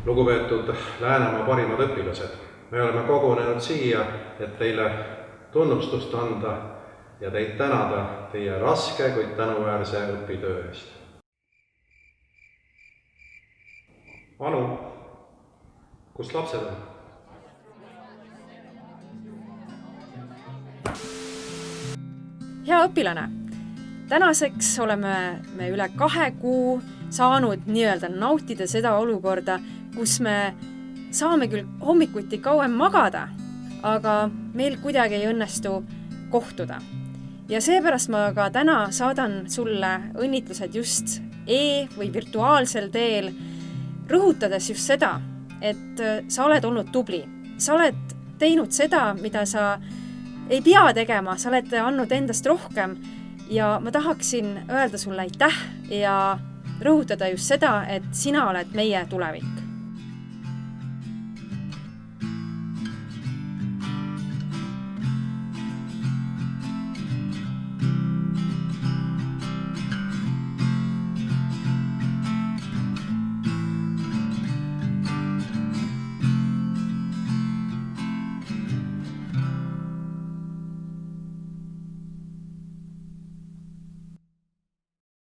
Lugupeetud Läänemaa parimad õpilased, me oleme kogunenud siia, et teile tunnustust anda ja teid tänada teie raske, kuid tänuväärse õpitöö eest. Anu, kus lapsed on? Hea õpilane, tänaseks oleme me üle 2 kuu saanud nii-öelda nautida seda olukorda, kus me saame küll hommikuti kauem magada, aga meil kuidagi ei õnnestu kohtuda. Ja seepärast ma ka täna saadan sulle õnnitlused just või virtuaalsel teel, rõhutades just seda, et sa oled olnud tubli. Sa oled teinud seda, mida sa ei pea tegema, sa oled andnud endast rohkem ja ma tahaksin öelda sulle aitäh ja rõhutada just seda, et sina oled meie tulevik.